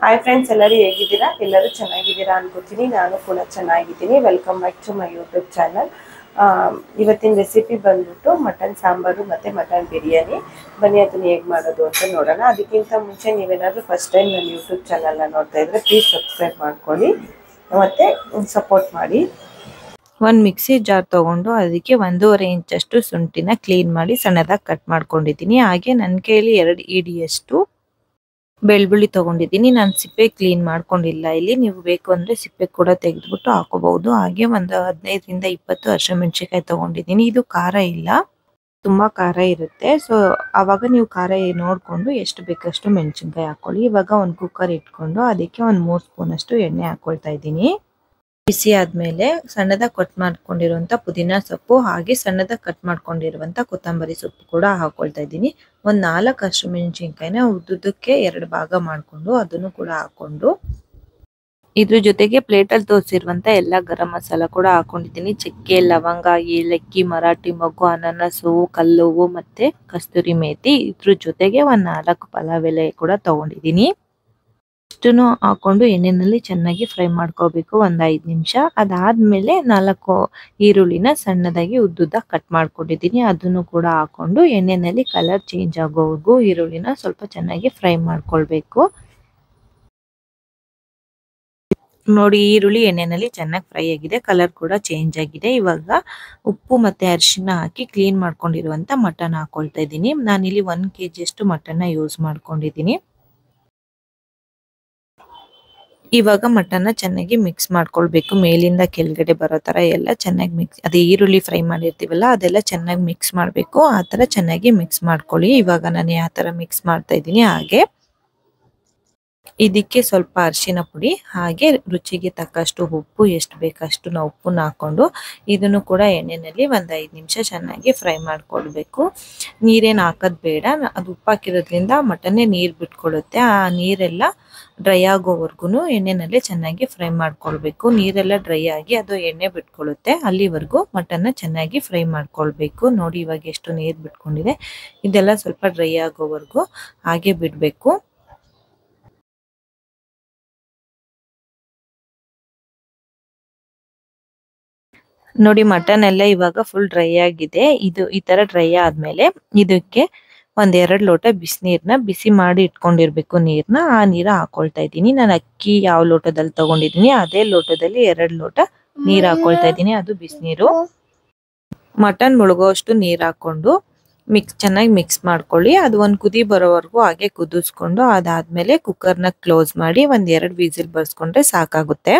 Hi friends, ಎಲ್ಲರೂ ಹೇಗಿದ್ದೀರಾ? ಎಲ್ಲರೂ ಚೆನ್ನಾಗಿದ್ದೀರಾ ಅನ್ಕೋತೀನಿ. ನಾನು ಕೂಡ ಚೆನ್ನಾಗಿದ್ದೀನಿ. Welcome back to my YouTube channel. ಇವತ್ತಿನ ರೆಸಿಪಿ ಬಂದ್ಬಿಟ್ಟು ಮಟನ್ ಸಾಂಬಾರು ಮತ್ತು ಮಟನ್ ಬಿರಿಯಾನಿ. ಬನ್ನಿ ಅದನ್ನು ಹೇಗೆ ಮಾಡೋದು ಅಂತ ನೋಡೋಣ. ಅದಕ್ಕಿಂತ ಮುಂಚೆ ನೀವೇನಾದರೂ ಫಸ್ಟ್ ಟೈಮ್ ನನ್ನ ಯೂಟ್ಯೂಬ್ ಚಾನಲ್ನ ನೋಡ್ತಾ ಇದ್ದರೆ ಪ್ಲೀಸ್ ಸಬ್ಸ್ಕ್ರೈಬ್ ಮಾಡ್ಕೊಳ್ಳಿ ಮತ್ತು ಸಪೋರ್ಟ್ ಮಾಡಿ. ಒಂದು ಮಿಕ್ಸಿ ಜಾರ್ ತೊಗೊಂಡು ಅದಕ್ಕೆ 1.5 ಇಂಚಷ್ಟು ಶುಂಠಿನ ಕ್ಲೀನ್ ಮಾಡಿ ಸಣ್ಣದಾಗಿ ಕಟ್ ಮಾಡ್ಕೊಂಡಿದ್ದೀನಿ. ಹಾಗೆ ನನ್ನ ಕೈಯಲ್ಲಿ 2 ಇಡಿಯಷ್ಟು ಬೆಳ್ಳುಳ್ಳಿ ತೊಗೊಂಡಿದ್ದೀನಿ. ನಾನು ಸಿಪ್ಪೆ ಕ್ಲೀನ್ ಮಾಡ್ಕೊಂಡಿಲ್ಲ. ಇಲ್ಲಿ ನೀವು ಬೇಕು ಅಂದರೆ ಸಿಪ್ಪೆ ಕೂಡ ತೆಗೆದುಬಿಟ್ಟು ಹಾಕೋಬಹುದು. ಹಾಗೆ ಒಂದು 15ರಿಂದ 20 ಹಸಿಮೆಣಸಿನಕಾಯಿ ತೊಗೊಂಡಿದ್ದೀನಿ. ಇದು ಖಾರ ಇಲ್ಲ, ತುಂಬ ಖಾರ ಇರುತ್ತೆ. ಸೊ ಆವಾಗ ನೀವು ಖಾರ ನೋಡಿಕೊಂಡು ಎಷ್ಟು ಬೇಕಷ್ಟು ಮೆಣಸಿನ್ಕಾಯಿ ಹಾಕ್ಕೊಳ್ಳಿ. ಇವಾಗ ಒಂದು ಕುಕ್ಕರ್ ಇಟ್ಕೊಂಡು ಅದಕ್ಕೆ ಒಂದು 3 ಸ್ಪೂನಷ್ಟು ಎಣ್ಣೆ ಹಾಕ್ಕೊಳ್ತಾ ಇದ್ದೀನಿ. ಬಿಸಿ ಆದಮೇಲೆ ಸಣ್ಣದಾಗಿ ಕಟ್ ಮಾಡ್ಕೊಂಡಿರುವಂಥ ಪುದೀನ ಸೊಪ್ಪು ಹಾಗೆ ಸಣ್ಣದಾಗಿ ಕಟ್ ಮಾಡ್ಕೊಂಡಿರುವಂಥ ಕೊತ್ತಂಬರಿ ಸೊಪ್ಪು ಕೂಡ ಹಾಕ್ಕೊಳ್ತಾ ಇದ್ದೀನಿ. ಒಂದು 4 ಹಸಿಮೆಣಸಿನಕಾಯಿನ ಉದ್ದುದಕ್ಕೆ 2 ಭಾಗ ಮಾಡಿಕೊಂಡು ಅದನ್ನು ಕೂಡ ಹಾಕ್ಕೊಂಡು ಇದ್ರ ಜೊತೆಗೆ ಪ್ಲೇಟಲ್ಲಿ ತೋರಿಸಿರುವಂಥ ಎಲ್ಲ ಗರಂ ಮಸಾಲ ಕೂಡ ಹಾಕೊಂಡಿದ್ದೀನಿ. ಚಕ್ಕೆ, ಲವಂಗ, ಏಲಕ್ಕಿ, ಮರಾಠಿ ಮೊಗ್ಗು, ಅನಾನಸು, ಕಲ್ಲುವು ಮತ್ತು ಕಸ್ತೂರಿ ಮೇಥಿ. ಇದ್ರ ಜೊತೆಗೆ ಒಂದು 4 ಪಲಾವ್ ಎಲೆ ಕೂಡ ತೊಗೊಂಡಿದ್ದೀನಿ. ಇಷ್ಟನ್ನು ಹಾಕೊಂಡು ಎಣ್ಣೆಯಲ್ಲಿ ಚೆನ್ನಾಗಿ ಫ್ರೈ ಮಾಡ್ಕೋಬೇಕು ಒಂದು 5 ನಿಮಿಷ. ಅದಾದ್ಮೇಲೆ 4 ಈರುಳ್ಳಿನ ಸಣ್ಣದಾಗಿ ಉದ್ದುದ್ದ ಕಟ್ ಮಾಡ್ಕೊಂಡಿದ್ದೀನಿ. ಅದನ್ನು ಕೂಡ ಹಾಕೊಂಡು ಎಣ್ಣೆಯಲ್ಲಿ ಕಲರ್ ಚೇಂಜ್ ಆಗೋವರೆಗೂ ಈರುಳ್ಳಿನ ಸ್ವಲ್ಪ ಚೆನ್ನಾಗಿ ಫ್ರೈ ಮಾಡ್ಕೊಳ್ಬೇಕು. ನೋಡಿ, ಈರುಳ್ಳಿ ಎಣ್ಣೆಯಲ್ಲಿ ಚೆನ್ನಾಗಿ ಫ್ರೈ ಆಗಿದೆ, ಕಲರ್ ಕೂಡ ಚೇಂಜ್ ಆಗಿದೆ. ಇವಾಗ ಉಪ್ಪು ಮತ್ತೆ ಅರಿಶಿನ ಹಾಕಿ ಕ್ಲೀನ್ ಮಾಡ್ಕೊಂಡಿರುವಂತ ಮಟನ್ ಹಾಕೊಳ್ತಾ ಇದ್ದೀನಿ. ನಾನಿಲ್ಲಿ 1 kg ಅಷ್ಟು ಮಟನ್ನ ಯೂಸ್ ಮಾಡ್ಕೊಂಡಿದ್ದೀನಿ. ಇವಾಗ ಮಟನ್ನ ಚೆನ್ನಾಗಿ ಮಿಕ್ಸ್ ಮಾಡ್ಕೊಳ್ಬೇಕು. ಮೇಲಿಂದ ಕೆಳಗಡೆ ಬರೋ ತರ ಎಲ್ಲ ಚೆನ್ನಾಗಿ ಮಿಕ್ಸ್, ಅದೇ ಈರುಳ್ಳಿ ಫ್ರೈ ಮಾಡಿರ್ತೀವಲ್ಲ ಅದೆಲ್ಲ ಚೆನ್ನಾಗಿ ಮಿಕ್ಸ್ ಮಾಡಬೇಕು. ಆ ತರ ಚೆನ್ನಾಗಿ ಮಿಕ್ಸ್ ಮಾಡ್ಕೊಳ್ಳಿ. ಇವಾಗ ನಾನು ಯಾವ ತರ ಮಿಕ್ಸ್ ಮಾಡ್ತಾ ಇದ್ದೀನಿ ಹಾಗೆ ಇದಕ್ಕೆ ಸ್ವಲ್ಪ ಅರಿಶಿನ ಪುಡಿ ಹಾಗೆ ರುಚಿಗೆ ತಕ್ಕಷ್ಟು ಉಪ್ಪು, ಎಷ್ಟು ಬೇಕಷ್ಟು ನಾವು ಉಪ್ಪನ್ನ ಹಾಕೊಂಡು ಇದನ್ನು ಕೂಡ ಎಣ್ಣೆಯಲ್ಲಿ ಒಂದು 5 ನಿಮಿಷ ಚೆನ್ನಾಗಿ ಫ್ರೈ ಮಾಡ್ಕೊಳ್ಬೇಕು. ನೀರೇನು ಹಾಕೋದು ಬೇಡ, ಅದು ಉಪ್ಪು ಹಾಕಿರೋದ್ರಿಂದ ಮಟನ್ನೇ ನೀರು ಬಿಟ್ಕೊಳ್ಳುತ್ತೆ. ಆ ನೀರೆಲ್ಲ ಡ್ರೈ ಆಗೋವರೆಗೂ ಎಣ್ಣೆನಲ್ಲಿ ಚೆನ್ನಾಗಿ ಫ್ರೈ ಮಾಡ್ಕೊಳ್ಬೇಕು. ನೀರೆಲ್ಲ ಡ್ರೈ ಆಗಿ ಅದು ಎಣ್ಣೆ ಬಿಟ್ಕೊಳ್ಳುತ್ತೆ, ಅಲ್ಲಿವರೆಗೂ ಮಟನ್ನ ಚೆನ್ನಾಗಿ ಫ್ರೈ ಮಾಡ್ಕೊಳ್ಬೇಕು. ನೋಡಿ, ಇವಾಗ ಎಷ್ಟು ನೀರು ಬಿಟ್ಕೊಂಡಿದೆ. ಇದೆಲ್ಲ ಸ್ವಲ್ಪ ಡ್ರೈ ಆಗೋವರೆಗೂ ಹಾಗೆ ಬಿಡಬೇಕು. ನೋಡಿ, ಮಟನ್ ಎಲ್ಲ ಇವಾಗ ಫುಲ್ ಡ್ರೈ ಆಗಿದೆ. ಇದು ಈ ತರ ಡ್ರೈ ಆದ್ಮೇಲೆ ಇದಕ್ಕೆ 1-2 ಲೋಟ ಬಿಸಿನೀರ್ನ ಬಿಸಿ ಮಾಡಿ ಇಟ್ಕೊಂಡಿರ್ಬೇಕು. ನೀರ್ನ ಆ ನೀರ ಹಾಕೊಳ್ತಾ ಇದ್ದೀನಿ. ನಾನು ಅಕ್ಕಿ ಯಾವ ಲೋಟದಲ್ಲಿ ತಗೊಂಡಿದ್ದೀನಿ ಅದೇ ಲೋಟದಲ್ಲಿ 2 ಲೋಟ ನೀರ್ ಹಾಕೊಳ್ತಾ ಇದ್ದೀನಿ. ಅದು ಬಿಸಿನೀರು. ಮಟನ್ ಮುಳುಗೋಷ್ಟು ನೀರ್ ಹಾಕೊಂಡು ಚೆನ್ನಾಗಿ ಮಿಕ್ಸ್ ಮಾಡ್ಕೊಳ್ಳಿ. ಅದು ಒಂದು ಕುದಿ ಬರೋವರೆಗೂ ಹಾಗೆ ಕುದಿಸ್ಕೊಂಡು ಅದಾದ್ಮೇಲೆ ಕುಕ್ಕರ್ನ ಕ್ಲೋಸ್ ಮಾಡಿ 1-2 ವಿಸಿಲ್ ಬರ್ಸ್ಕೊಂಡ್ರೆ ಸಾಕಾಗುತ್ತೆ.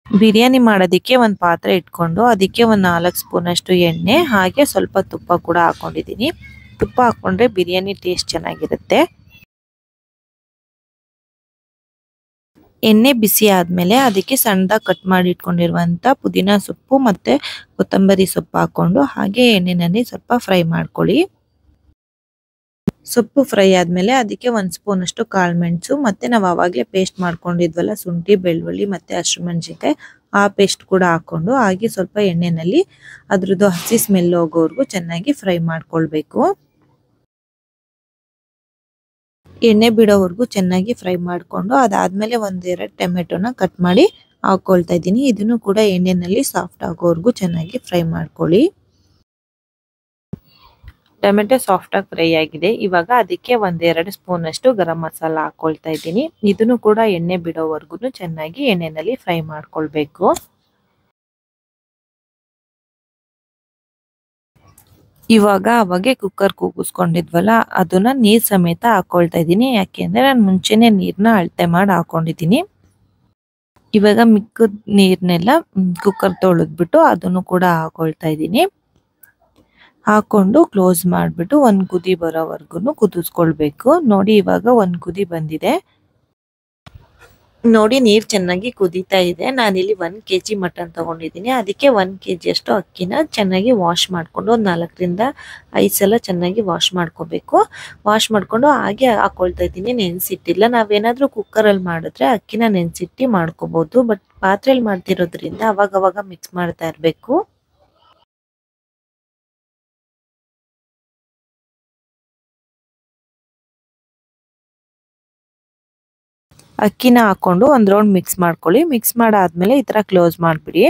ಬಿರಿಯಾನಿ ಮಾಡೋದಕ್ಕೆ ಒಂದು ಪಾತ್ರೆ ಇಟ್ಕೊಂಡು ಅದಕ್ಕೆ ಒಂದು 4 ಸ್ಪೂನ್ ಅಷ್ಟು ಎಣ್ಣೆ ಹಾಗೆ ಸ್ವಲ್ಪ ತುಪ್ಪ ಕೂಡ ಹಾಕೊಂಡಿದ್ದೀನಿ. ತುಪ್ಪ ಹಾಕೊಂಡ್ರೆ ಬಿರಿಯಾನಿ ಟೇಸ್ಟ್ ಚೆನ್ನಾಗಿರುತ್ತೆ. ಎಣ್ಣೆ ಬಿಸಿ ಆದ್ಮೇಲೆ ಅದಕ್ಕೆ ಸಣ್ಣದಾಗಿ ಕಟ್ ಮಾಡಿ ಇಟ್ಕೊಂಡಿರುವಂತ ಪುದೀನ ಸೊಪ್ಪು ಮತ್ತೆ ಕೊತ್ತಂಬರಿ ಸೊಪ್ಪು ಹಾಕೊಂಡು ಹಾಗೆ ಎಣ್ಣೆನಲ್ಲಿ ಸ್ವಲ್ಪ ಫ್ರೈ ಮಾಡ್ಕೊಳ್ಳಿ. ಸೊಪ್ಪು ಫ್ರೈ ಆದ್ಮೇಲೆ ಅದಕ್ಕೆ 1 ಸ್ಪೂನ್ ಅಷ್ಟು ಕಾಳು ಮೆಣಸು ಮತ್ತೆ ನಾವು ಅವಾಗಲೇ ಪೇಸ್ಟ್ ಮಾಡ್ಕೊಂಡಿದ್ವಲ್ಲ ಶುಂಠಿ, ಬೆಳ್ಳುಳ್ಳಿ ಮತ್ತೆ ಹಸಿಮೆಣಸಿನಕಾಯಿ, ಆ ಪೇಸ್ಟ್ ಕೂಡ ಹಾಕೊಂಡು ಹಾಗೆ ಸ್ವಲ್ಪ ಎಣ್ಣೆನಲ್ಲಿ ಅದ್ರದ್ದು ಹಸಿ ಸ್ಮೆಲ್ ಹೋಗೋವರೆಗೂ ಚೆನ್ನಾಗಿ ಫ್ರೈ ಮಾಡ್ಕೊಳ್ಬೇಕು. ಎಣ್ಣೆ ಬಿಡೋವರೆಗೂ ಚೆನ್ನಾಗಿ ಫ್ರೈ ಮಾಡ್ಕೊಂಡು ಅದಾದ್ಮೇಲೆ 1-2 ಟೊಮೆಟೊನ ಕಟ್ ಮಾಡಿ ಹಾಕೊಳ್ತಾ ಇದ್ದೀನಿ. ಇದನ್ನು ಕೂಡ ಎಣ್ಣೆನಲ್ಲಿ ಸಾಫ್ಟ್ ಆಗೋವರೆಗೂ ಚೆನ್ನಾಗಿ ಫ್ರೈ ಮಾಡ್ಕೊಳ್ಳಿ. ಟೊಮೆಟೊ ಸಾಫ್ಟ್ ಆಗಿ ಫ್ರೈ ಆಗಿದೆ. ಇವಾಗ ಅದಕ್ಕೆ 1-2 ಸ್ಪೂನ್ ಅಷ್ಟು ಗರಂ ಮಸಾಲ ಹಾಕೊಳ್ತಾ ಇದ್ದೀನಿ. ಇದನ್ನು ಕೂಡ ಎಣ್ಣೆ ಬಿಡೋವರೆಗೂ ಚೆನ್ನಾಗಿ ಎಣ್ಣೆನಲ್ಲಿ ಫ್ರೈ ಮಾಡ್ಕೊಳ್ಬೇಕು. ಇವಾಗ ಅವಾಗೆ ಕುಕ್ಕರ್ ಕೂಗಿಸ್ಕೊಂಡಿದ್ವಲ್ಲ ಅದನ್ನ ನೀರ್ ಸಮೇತ ಹಾಕೊಳ್ತಾ ಇದ್ದೀನಿ. ಯಾಕೆಂದ್ರೆ ನಾನು ಮುಂಚೆನೆ ನೀರ್ನ ಅಳತೆ ಮಾಡಿ ಹಾಕೊಂಡಿದ್ದೀನಿ. ಇವಾಗ ಮಿಕ್ಕಿದ ನೀರ್ನೆಲ್ಲ ಕುಕ್ಕರ್ ತೊಳೆದ್ಬಿಟ್ಟು ಅದನ್ನು ಕೂಡ ಹಾಕೊಳ್ತಾ ಇದ್ದೀನಿ. ಹಾಕೊಂಡು ಕ್ಲೋಸ್ ಮಾಡಿಬಿಟ್ಟು 1 ಕುದಿ ಬರೋವರೆಗೂ ಕುದಿಸ್ಕೊಳ್ಬೇಕು. ನೋಡಿ, ಇವಾಗ 1 ಕುದಿ ಬಂದಿದೆ. ನೋಡಿ, ನೀರು ಚೆನ್ನಾಗಿ ಕುದೀತಾ ಇದೆ. ನಾನಿಲ್ಲಿ 1 kg ಮಟನ್ ತಗೊಂಡಿದ್ದೀನಿ. ಅದಕ್ಕೆ 1 kg ಅಷ್ಟು ಅಕ್ಕಿನ ಚೆನ್ನಾಗಿ ವಾಶ್ ಮಾಡ್ಕೊಂಡು ಒಂದು 4ರಿಂದ 5 ಸಲ ಚೆನ್ನಾಗಿ ವಾಶ್ ಮಾಡ್ಕೋಬೇಕು. ವಾಶ್ ಮಾಡ್ಕೊಂಡು ಹಾಗೆ ಹಾಕೊಳ್ತಾ ಇದ್ದೀನಿ, ನೆನೆಸಿಟ್ಟಿಲ್ಲ. ನಾವೇನಾದ್ರೂ ಕುಕ್ಕರಲ್ಲಿ ಮಾಡಿದ್ರೆ ಅಕ್ಕಿನ ನೆನೆಸಿಟ್ಟು ಮಾಡ್ಕೋಬಹುದು. ಬಟ್ ಪಾತ್ರೆಯಲ್ಲಿ ಮಾಡ್ತಿರೋದ್ರಿಂದ ಅವಾಗ ಮಿಕ್ಸ್ ಮಾಡ್ತಾ ಇರಬೇಕು. ಅಕ್ಕಿನ ಹಾಕೊಂಡು ಒಂದು ರೌಂಡ್ ಮಿಕ್ಸ್ ಮಾಡ್ಕೊಳ್ಳಿ. ಮಿಕ್ಸ್ ಮಾಡಾದ್ಮೇಲೆ ಈ ಥರ ಕ್ಲೋಸ್ ಮಾಡಿಬಿಡಿ.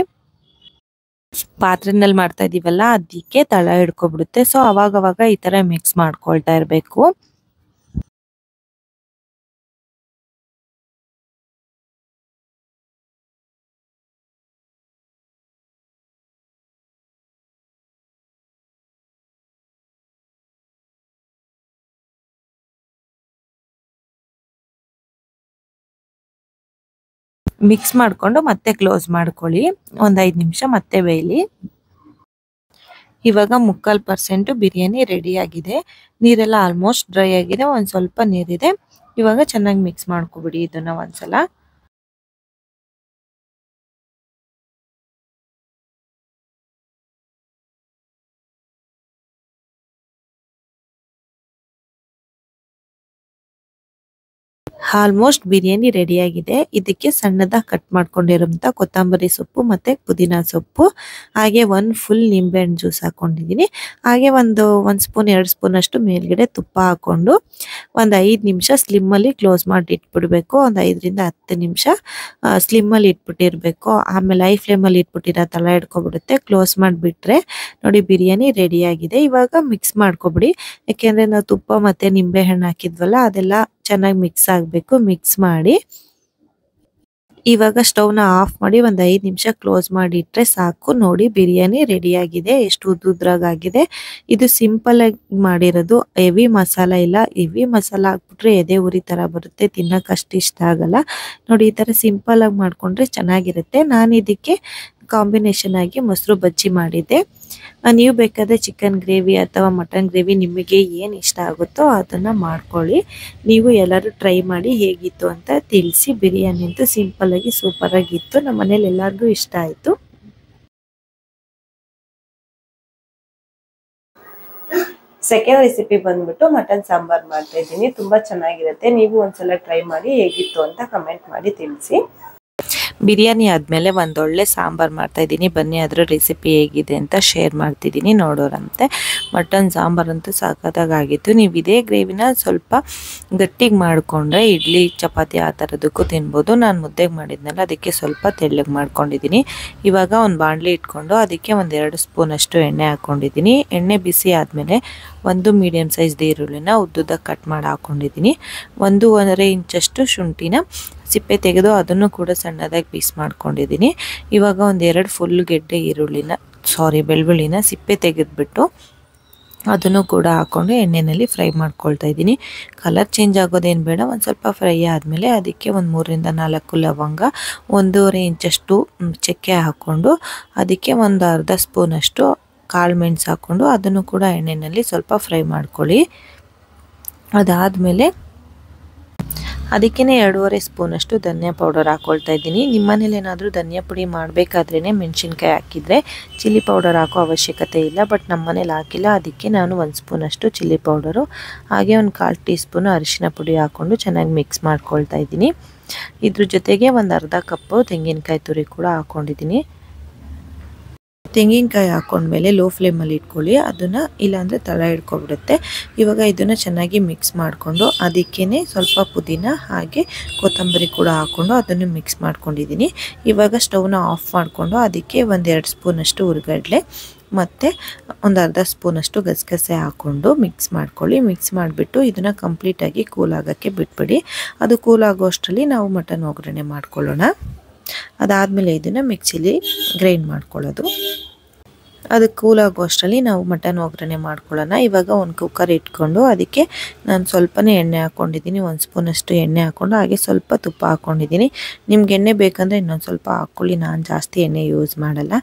ಪಾತ್ರೆನಲ್ಲಿ ಮಾಡ್ತಾ ಇದೀವಲ್ಲ ಅದಕ್ಕೆ ತಳ ಹಿಡ್ಕೊಬಿಡುತ್ತೆ. ಸೊ ಅವಾಗವಾಗ ಈ ಥರ ಮಿಕ್ಸ್ ಮಾಡ್ಕೊಳ್ತಾ ಇರಬೇಕು. ಮಿಕ್ಸ್ ಮಾಡಿಕೊಂಡು ಮತ್ತೆ ಕ್ಲೋಸ್ ಮಾಡ್ಕೊಳ್ಳಿ. ಒಂದು 5 ನಿಮಿಷ ಮತ್ತೆ ಬೇಯಲಿ. ಇವಾಗ 3/4% ಬಿರಿಯಾನಿ ರೆಡಿ ಆಗಿದೆ. ನೀರೆಲ್ಲ ಆಲ್ಮೋಸ್ಟ್ ಡ್ರೈ ಆಗಿದೆ. ಒಂದು ಸ್ವಲ್ಪ ನೀರಿದೆ. ಇವಾಗ ಚೆನ್ನಾಗಿ ಮಿಕ್ಸ್ ಮಾಡ್ಕೊಬಿಡಿ ಇದನ್ನ ಒಂದ್ಸಲ. ಆಲ್ಮೋಸ್ಟ್ ಬಿರಿಯಾನಿ ರೆಡಿ ಆಗಿದೆ. ಇದಕ್ಕೆ ಸಣ್ಣದಾಗಿ ಕಟ್ ಮಾಡ್ಕೊಂಡಿರೋಂಥ ಕೊತ್ತಂಬರಿ ಸೊಪ್ಪು ಮತ್ತೆ ಪುದೀನ ಸೊಪ್ಪು, ಹಾಗೆ ಒಂದು ಫುಲ್ ನಿಂಬೆಹಣ್ಣು ಜ್ಯೂಸ್ ಹಾಕೊಂಡಿದ್ದೀನಿ. ಹಾಗೆ ಒಂದು ಸ್ಪೂನ್ 2 ಸ್ಪೂನ್ ಅಷ್ಟು ಮೇಲ್ಗಡೆ ತುಪ್ಪ ಹಾಕೊಂಡು ಒಂದು 5 ನಿಮಿಷ ಸ್ಲಿಮ್ಮಲ್ಲಿ ಕ್ಲೋಸ್ ಮಾಡಿ ಇಟ್ಬಿಡ್ಬೇಕು. ಒಂದು 5ರಿಂದ 10 ನಿಮಿಷ ಸ್ಲಿಮ್ಮಲ್ಲಿ ಇಟ್ಬಿಟ್ಟಿರ್ಬೇಕು. ಆಮೇಲೆ ಹೈ ಫ್ಲೇಮಲ್ಲಿ ಇಟ್ಬಿಟ್ಟಿರೋ ತಳ ಹಿಡ್ಕೊಬಿಡುತ್ತೆ. ಕ್ಲೋಸ್ ಮಾಡಿಬಿಟ್ರೆ ನೋಡಿ ಬಿರಿಯಾನಿ ರೆಡಿ ಆಗಿದೆ. ಇವಾಗ ಮಿಕ್ಸ್ ಮಾಡ್ಕೊಬಿಡಿ. ಯಾಕೆಂದರೆ ನಾವು ತುಪ್ಪ ಮತ್ತು ನಿಂಬೆಹಣ್ಣು ಹಾಕಿದ್ವಲ್ಲ ಅದೆಲ್ಲ ಚೆನ್ನಾಗಿ ಮಿಕ್ಸ್ ಆಗಬೇಕು. ಮಿಕ್ಸ್ ಮಾಡಿ ಇವಾಗ ಸ್ಟವ್ನ ಆಫ್ ಮಾಡಿ ಒಂದು 5 ನಿಮಿಷ ಕ್ಲೋಸ್ ಮಾಡಿ ಇಟ್ಟರೆ ಸಾಕು. ನೋಡಿ ಬಿರಿಯಾನಿ ರೆಡಿ ಆಗಿದೆ. ಎಷ್ಟು ಉದ್ದುದ್ರಾಗಿದೆ. ಇದು ಸಿಂಪಲ್ ಆಗಿ ಮಾಡಿರೋದು, ಹೆವಿ ಮಸಾಲ ಇಲ್ಲ. ಹೆವಿ ಮಸಾಲ ಹಾಕ್ಬಿಟ್ರೆ ಎದೆ ಉರಿ ಥರ ಬರುತ್ತೆ, ತಿನ್ನೋಕೆ ಅಷ್ಟು ಇಷ್ಟ ಆಗಲ್ಲ. ನೋಡಿ ಈ ಥರ ಸಿಂಪಲ್ ಆಗಿ ಮಾಡಿಕೊಂಡ್ರೆ ಚೆನ್ನಾಗಿರುತ್ತೆ. ನಾನು ಇದಕ್ಕೆ ಕಾಂಬಿನೇಷನ್ ಆಗಿ ಮೊಸರು ಬಜ್ಜಿ ಮಾಡಿದ್ದೆ. ನೀವು ಬೇಕಾದರೆ ಚಿಕನ್ ಗ್ರೇವಿ ಅಥವಾ ಮಟನ್ ಗ್ರೇವಿ ನಿಮಗೆ ಏನು ಇಷ್ಟ ಆಗುತ್ತೋ ಅದನ್ನು ಮಾಡ್ಕೊಳ್ಳಿ. ನೀವು ಎಲ್ಲರೂ ಟ್ರೈ ಮಾಡಿ ಹೇಗಿತ್ತು ಅಂತ ತಿಳಿಸಿ. ಬಿರಿಯಾನಿ ಅಂತೂ ಸಿಂಪಲ್ಲಾಗಿ ಸೂಪರಾಗಿತ್ತು. ನಮ್ಮ ಮನೇಲಿ ಎಲ್ಲರಿಗೂ ಇಷ್ಟ ಆಯಿತು. ಸೆಕೆಂಡ್ ರೆಸಿಪಿ ಬಂದ್ಬಿಟ್ಟು ಮಟನ್ ಸಾಂಬಾರ್ ಮಾಡ್ತಾ ಇದ್ದೀನಿ. ತುಂಬಾ ಚೆನ್ನಾಗಿರುತ್ತೆ. ನೀವು ಒಂದ್ಸಲ ಟ್ರೈ ಮಾಡಿ ಹೇಗಿತ್ತು ಅಂತ ಕಮೆಂಟ್ ಮಾಡಿ ತಿಳಿಸಿ. ಬಿರಿಯಾನಿ ಆದಮೇಲೆ ಒಂದೊಳ್ಳೆ ಸಾಂಬಾರು ಮಾಡ್ತಾಯಿದ್ದೀನಿ. ಬನ್ನಿ ಅದರ ರೆಸಿಪಿ ಹೇಗಿದೆ ಅಂತ ಶೇರ್ ಮಾಡ್ತಿದ್ದೀನಿ, ನೋಡೋರಂತೆ. ಮಟನ್ ಸಾಂಬಾರಂತೂ ಸಖತ್ತಾಗಿತ್ತು. ನೀವು ಇದೇ ಗ್ರೇವಿನ ಸ್ವಲ್ಪ ಗಟ್ಟಿಗೆ ಮಾಡಿಕೊಂಡ್ರೆ ಇಡ್ಲಿ ಚಪಾತಿ ಆ ಥರದಕ್ಕೂ ತಿನ್ಬೋದು. ನಾನು ಮುದ್ದೆಗೆ ಮಾಡಿದ್ನಲ್ಲ ಅದಕ್ಕೆ ಸ್ವಲ್ಪ ತೆಳ್ಳಗೆ ಮಾಡ್ಕೊಂಡಿದ್ದೀನಿ. ಇವಾಗ ಒಂದು ಬಾಣಲಿ ಇಟ್ಕೊಂಡು ಅದಕ್ಕೆ ಒಂದು 2 ಸ್ಪೂನಷ್ಟು ಎಣ್ಣೆ ಹಾಕ್ಕೊಂಡಿದ್ದೀನಿ. ಎಣ್ಣೆ ಬಿಸಿ ಆದಮೇಲೆ ಒಂದು ಮೀಡಿಯಮ್ ಸೈಜ್ ಈರುಳ್ಳಿನ ಉದ್ದುದಾಗಿ ಕಟ್ ಮಾಡಿ ಹಾಕ್ಕೊಂಡಿದ್ದೀನಿ. 1.5 ಇಂಚಷ್ಟು ಶುಂಠಿನ ಸಿಪ್ಪೆ ತೆಗೆದು ಅದನ್ನು ಕೂಡ ಸಣ್ಣದಾಗಿ ಪೀಸ್ ಮಾಡ್ಕೊಂಡಿದ್ದೀನಿ. ಇವಾಗ ಒಂದು 2 ಫುಲ್ ಗೆಡ್ಡೆ ಬೆಳ್ಳುಳ್ಳಿನ ಸಿಪ್ಪೆ ತೆಗೆದುಬಿಟ್ಟು ಅದನ್ನು ಕೂಡ ಹಾಕ್ಕೊಂಡು ಎಣ್ಣೆಯಲ್ಲಿ ಫ್ರೈ ಮಾಡ್ಕೊಳ್ತಾ ಇದ್ದೀನಿ. ಕಲರ್ ಚೇಂಜ್ ಆಗೋದೇನು ಬೇಡ. ಒಂದು ಸ್ವಲ್ಪ ಫ್ರೈ ಆದಮೇಲೆ ಅದಕ್ಕೆ ಒಂದು 3ರಿಂದ 4 ಲವಂಗ, 1.5 ಇಂಚಷ್ಟು ಚಕ್ಕೆ ಹಾಕ್ಕೊಂಡು ಅದಕ್ಕೆ ಒಂದು ಅರ್ಧ ಸ್ಪೂನಷ್ಟು ಕಾಳು ಮೆಣಸು ಹಾಕ್ಕೊಂಡು ಅದನ್ನು ಕೂಡ ಎಣ್ಣೆಯಲ್ಲಿ ಸ್ವಲ್ಪ ಫ್ರೈ ಮಾಡ್ಕೊಳ್ಳಿ. ಅದಾದಮೇಲೆ ಅದಕ್ಕೇ 2.5 ಸ್ಪೂನಷ್ಟು ಧನಿಯಾ ಪೌಡರ್ ಹಾಕ್ಕೊಳ್ತಾ ಇದ್ದೀನಿ. ನಿಮ್ಮ ಮನೇಲಿ ಏನಾದರೂ ಧನಿಯಾ ಪುಡಿ ಮಾಡಬೇಕಾದ್ರೇ ಮೆಣಸಿನ್ಕಾಯಿ ಹಾಕಿದರೆ ಚಿಲ್ಲಿ ಪೌಡರ್ ಹಾಕೋ ಅವಶ್ಯಕತೆ ಇಲ್ಲ. ಬಟ್ ನಮ್ಮ ಮನೇಲಿ ಹಾಕಿಲ್ಲ, ಅದಕ್ಕೆ ನಾನು 1 ಸ್ಪೂನಷ್ಟು ಚಿಲ್ಲಿ ಪೌಡರು ಹಾಗೆ ಒಂದು 1/4 ಟೀ ಸ್ಪೂನು ಅರಿಶಿನ ಪುಡಿ ಹಾಕ್ಕೊಂಡು ಚೆನ್ನಾಗಿ ಮಿಕ್ಸ್ ಮಾಡ್ಕೊಳ್ತಾ ಇದ್ದೀನಿ. ಇದ್ರ ಜೊತೆಗೆ ಒಂದು ಅರ್ಧ ಕಪ್ಪು ತೆಂಗಿನಕಾಯಿ ತುರಿ ಕೂಡ ಹಾಕ್ಕೊಂಡಿದ್ದೀನಿ. ತೆಂಗಿನಕಾಯಿ ಹಾಕ್ಕೊಂಡ್ಮೇಲೆ ಲೋ ಫ್ಲೇಮಲ್ಲಿ ಇಟ್ಕೊಳ್ಳಿ. ಅದನ್ನು ಇಲ್ಲಾಂದರೆ ತಳ ಹಿಡ್ಕೊಬಿಡುತ್ತೆ. ಇವಾಗ ಇದನ್ನು ಚೆನ್ನಾಗಿ ಮಿಕ್ಸ್ ಮಾಡಿಕೊಂಡು ಅದಕ್ಕೇ ಸ್ವಲ್ಪ ಪುದೀನ ಹಾಗೆ ಕೊತ್ತಂಬರಿ ಕೂಡ ಹಾಕ್ಕೊಂಡು ಅದನ್ನು ಮಿಕ್ಸ್ ಮಾಡ್ಕೊಂಡಿದ್ದೀನಿ. ಇವಾಗ ಸ್ಟವ್ನ ಆಫ್ ಮಾಡಿಕೊಂಡು ಅದಕ್ಕೆ ಒಂದು 2 ಸ್ಪೂನಷ್ಟು ಹುರ್ಗಡ್ಲೆ ಮತ್ತು ಒಂದು ಅರ್ಧ ಸ್ಪೂನಷ್ಟು ಗಸಗಸೆ ಹಾಕ್ಕೊಂಡು ಮಿಕ್ಸ್ ಮಾಡ್ಕೊಳ್ಳಿ. ಮಿಕ್ಸ್ ಮಾಡಿಬಿಟ್ಟು ಇದನ್ನು ಕಂಪ್ಲೀಟಾಗಿ ಕೂಲ್ ಆಗೋಕ್ಕೆ ಬಿಟ್ಬಿಡಿ. ಅದು ಕೂಲ್ ಆಗೋ ಅಷ್ಟರಲ್ಲಿ ನಾವು ಮಟನ್ ಒಗ್ಗರಣೆ ಮಾಡ್ಕೊಳ್ಳೋಣ. ಅದಾದಮೇಲೆ ಇದನ್ನು ಮಿಕ್ಸಿಲಿ ಗ್ರೈಂಡ್ ಮಾಡ್ಕೊಳ್ಳೋದು. ಅದು ಕೂಲ್ ಆಗೋ ಅಷ್ಟರಲ್ಲಿ ನಾವು ಮಟನ್ ಒಗ್ಗರಣೆ ಮಾಡ್ಕೊಳ್ಳೋಣ. ಇವಾಗ ಒಂದು ಕುಕ್ಕರ್ ಇಟ್ಕೊಂಡು ಅದಕ್ಕೆ ನಾನು ಸ್ವಲ್ಪನೇ ಎಣ್ಣೆ ಹಾಕ್ಕೊಂಡಿದ್ದೀನಿ. 1 ಸ್ಪೂನಷ್ಟು ಎಣ್ಣೆ ಹಾಕ್ಕೊಂಡು ಹಾಗೆ ಸ್ವಲ್ಪ ತುಪ್ಪ ಹಾಕ್ಕೊಂಡಿದ್ದೀನಿ. ನಿಮ್ಗೆ ಎಣ್ಣೆ ಬೇಕಂದರೆ ಇನ್ನೊಂದು ಸ್ವಲ್ಪ ಹಾಕ್ಕೊಳ್ಳಿ. ನಾನು ಜಾಸ್ತಿ ಎಣ್ಣೆ ಯೂಸ್ ಮಾಡಲ್ಲ.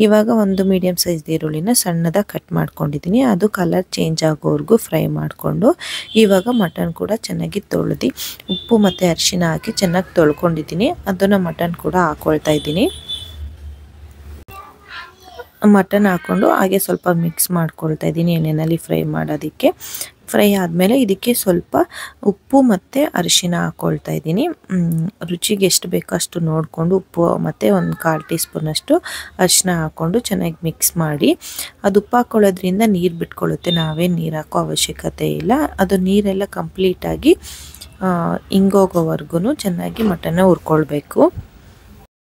ಇವಾಗ ಒಂದು ಮೀಡಿಯಮ್ ಸೈಜ್ ಈರುಳ್ಳಿನ ಸಣ್ಣದಾಗಿ ಕಟ್ ಮಾಡ್ಕೊಂಡಿದ್ದೀನಿ. ಅದು ಕಲರ್ ಚೇಂಜ್ ಆಗೋವರೆಗೂ ಫ್ರೈ ಮಾಡಿಕೊಂಡು ಇವಾಗ ಮಟನ್ ಕೂಡ ಚೆನ್ನಾಗಿ ತೊಳೆದು ಉಪ್ಪು ಮತ್ತು ಅರಿಶಿನ ಹಾಕಿ ಚೆನ್ನಾಗಿ ತೊಳ್ಕೊಂಡಿದ್ದೀನಿ. ಅದನ್ನು ಮಟನ್ ಕೂಡ ಹಾಕ್ಕೊಳ್ತಾ ಇದ್ದೀನಿ. ಮಟನ್ ಹಾಕ್ಕೊಂಡು ಹಾಗೆ ಸ್ವಲ್ಪ ಮಿಕ್ಸ್ ಮಾಡ್ಕೊಳ್ತಾ ಇದ್ದೀನಿ ಎಣ್ಣೆಯಲ್ಲಿ ಫ್ರೈ ಮಾಡೋದಕ್ಕೆ. ಫ್ರೈ ಆದಮೇಲೆ ಇದಕ್ಕೆ ಸ್ವಲ್ಪ ಉಪ್ಪು ಮತ್ತು ಅರಿಶಿನ ಹಾಕ್ಕೊಳ್ತಾ ಇದ್ದೀನಿ. ರುಚಿಗೆ ಎಷ್ಟು ಬೇಕೋ ಅಷ್ಟು ನೋಡಿಕೊಂಡು ಉಪ್ಪು ಮತ್ತು ಒಂದು 1/4 ಟೀ ಸ್ಪೂನಷ್ಟು ಅರಿಶಿನ ಹಾಕ್ಕೊಂಡು ಚೆನ್ನಾಗಿ ಮಿಕ್ಸ್ ಮಾಡಿ. ಅದು ಉಪ್ಪು ಹಾಕ್ಕೊಳ್ಳೋದ್ರಿಂದ ನೀರು ಬಿಟ್ಕೊಳ್ಳುತ್ತೆ, ನಾವೇನು ನೀರು ಹಾಕೋ ಅವಶ್ಯಕತೆ ಇಲ್ಲ. ಅದು ನೀರೆಲ್ಲ ಕಂಪ್ಲೀಟಾಗಿ ಹಿಂಗೋಗೋವರೆಗೂ ಚೆನ್ನಾಗಿ ಮಟನ್ನ ಹುರ್ಕೊಳ್ಬೇಕು.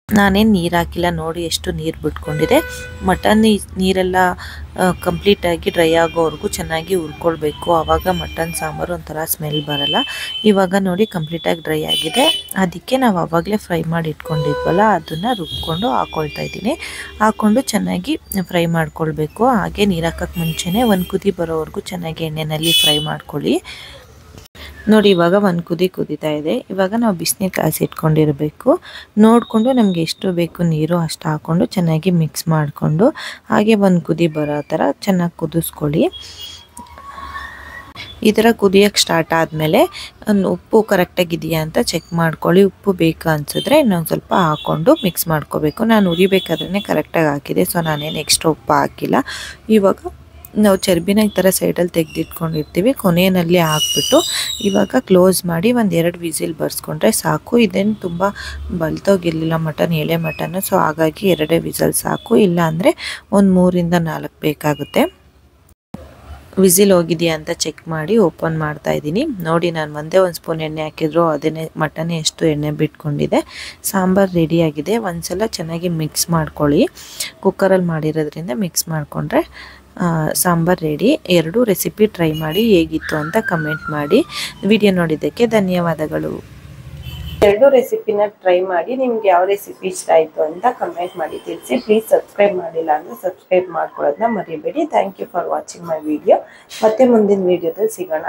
ನಾನೇನು ನೀರು ಹಾಕಿಲ್ಲ, ನೋಡಿ ಎಷ್ಟು ನೀರು ಬಿಟ್ಕೊಂಡಿದೆ. ಮಟನ್ ನೀರೆಲ್ಲ ಕಂಪ್ಲೀಟಾಗಿ ಡ್ರೈ ಆಗೋವರೆಗೂ ಚೆನ್ನಾಗಿ ಹುರ್ಕೊಳ್ಬೇಕು, ಆವಾಗ ಮಟನ್ ಸಾಂಬಾರು ಒಂಥರ ಸ್ಮೆಲ್ ಬರಲ್ಲ. ಇವಾಗ ನೋಡಿ ಕಂಪ್ಲೀಟಾಗಿ ಡ್ರೈ ಆಗಿದೆ. ಅದಕ್ಕೆ ನಾವು ಆವಾಗಲೇ ಫ್ರೈ ಮಾಡಿ ಇಟ್ಕೊಂಡಿದ್ವಲ್ಲ ಅದನ್ನು ರುಬ್ಕೊಂಡು ಹಾಕ್ಕೊಳ್ತಾ ಇದ್ದೀನಿ. ಹಾಕ್ಕೊಂಡು ಚೆನ್ನಾಗಿ ಫ್ರೈ ಮಾಡ್ಕೊಳ್ಬೇಕು. ಹಾಗೆ ನೀರು ಹಾಕೋಕ್ಕೆ ಮುಂಚೆನೇ ಒಂದು ಕುದಿ ಬರೋವರೆಗೂ ಚೆನ್ನಾಗಿ ಎಣ್ಣೆಯಲ್ಲಿ ಫ್ರೈ ಮಾಡ್ಕೊಳ್ಳಿ. ನೋಡಿ ಇವಾಗ ಒಂದು ಕುದಿ ಕುದೀತಾ ಇದೆ. ಇವಾಗ ನಾವು ಬಿಸಿನೀರು ಕಾಯಿಸಿ ಇಟ್ಕೊಂಡಿರಬೇಕು. ನೋಡಿಕೊಂಡು ನಮಗೆ ಎಷ್ಟು ಬೇಕು ನೀರು ಅಷ್ಟು ಹಾಕ್ಕೊಂಡು ಚೆನ್ನಾಗಿ ಮಿಕ್ಸ್ ಮಾಡಿಕೊಂಡು ಹಾಗೆ ಒಂದು ಕುದಿ ಬರೋ ಥರ ಚೆನ್ನಾಗಿ ಕುದಿಸ್ಕೊಳ್ಳಿ. ಈ ಥರ ಕುದಿಯೋಕ್ಕೆ ಸ್ಟಾರ್ಟ್ ಆದಮೇಲೆ ಉಪ್ಪು ಕರೆಕ್ಟಾಗಿದೆಯಾ ಅಂತ ಚೆಕ್ ಮಾಡ್ಕೊಳ್ಳಿ. ಉಪ್ಪು ಬೇಕಾ ಅನಿಸಿದ್ರೆ ಇನ್ನೊಂದು ಸ್ವಲ್ಪ ಹಾಕ್ಕೊಂಡು ಮಿಕ್ಸ್ ಮಾಡ್ಕೋಬೇಕು. ನಾನು ಉರಿಬೇಕಾದ್ರೆ ಕರೆಕ್ಟಾಗಿ ಹಾಕಿದೆ, ಸೊ ನಾನೇನು ಎಕ್ಸ್ಟ್ರಾ ಉಪ್ಪು ಹಾಕಿಲ್ಲ. ಇವಾಗ ನಾವು ಚರ್ಬಿನ ಈ ಥರ ಸೈಡಲ್ಲಿ ತೆಗೆದಿಟ್ಕೊಂಡಿರ್ತೀವಿ, ಕೊನೆಯಲ್ಲಿ ಹಾಕ್ಬಿಟ್ಟು ಇವಾಗ ಕ್ಲೋಸ್ ಮಾಡಿ ಒಂದು 2 ವಿಸಿಲ್ ಬರ್ಸ್ಕೊಂಡ್ರೆ ಸಾಕು. ಇದೇನು ತುಂಬ ಬಲ್ತೋಗಿರಲಿಲ್ಲ ಮಟನ್, ಎಳೆ ಮಟನ್ನು, ಸೊ ಹಾಗಾಗಿ 2 ವಿಸಲ್ ಸಾಕು. ಇಲ್ಲ ಅಂದರೆ ಒಂದು 3ರಿಂದ 4 ಬೇಕಾಗುತ್ತೆ. ವಿಸಿಲ್ ಹೋಗಿದೆಯಾ ಅಂತ ಚೆಕ್ ಮಾಡಿ ಓಪನ್ ಮಾಡ್ತಾ ಇದ್ದೀನಿ. ನೋಡಿ ನಾನು ಒಂದೇ ಒಂದು ಸ್ಪೂನ್ ಎಣ್ಣೆ ಹಾಕಿದ್ರು ಅದನ್ನೇ ಮಟನ್ ಎಷ್ಟು ಎಣ್ಣೆ ಬಿಟ್ಕೊಂಡಿದೆ. ಸಾಂಬಾರು ರೆಡಿಯಾಗಿದೆ. ಒಂದ್ಸಲ ಚೆನ್ನಾಗಿ ಮಿಕ್ಸ್ ಮಾಡ್ಕೊಳ್ಳಿ. ಕುಕ್ಕರಲ್ಲಿ ಮಾಡಿರೋದ್ರಿಂದ ಮಿಕ್ಸ್ ಮಾಡಿಕೊಂಡ್ರೆ ಸಾಂಬಾರು ರೆಡಿ. 2 ರೆಸಿಪಿ ಟ್ರೈ ಮಾಡಿ ಹೇಗಿತ್ತು ಅಂತ ಕಮೆಂಟ್ ಮಾಡಿ. ವಿಡಿಯೋ ನೋಡಿದ್ದಕ್ಕೆ ಧನ್ಯವಾದಗಳು. 2 ರೆಸಿಪಿನ ಟ್ರೈ ಮಾಡಿ ನಿಮ್ಗೆ ಯಾವ ರೆಸಿಪಿ ಇಷ್ಟ ಆಯಿತು ಅಂತ ಕಮೆಂಟ್ ಮಾಡಿ ತಿಳಿಸಿ. ಪ್ಲೀಸ್ ಸಬ್ಸ್ಕ್ರೈಬ್ ಮಾಡಿಲ್ಲ ಅಂದರೆ ಸಬ್ಸ್ಕ್ರೈಬ್ ಮಾಡ್ಕೊಳ್ಳೋದನ್ನ ಮರಿಬೇಡಿ. Thank you for watching my video. ಮತ್ತೆ ಮುಂದಿನ ವಿಡಿಯೋದಲ್ಲಿ ಸಿಗೋಣ.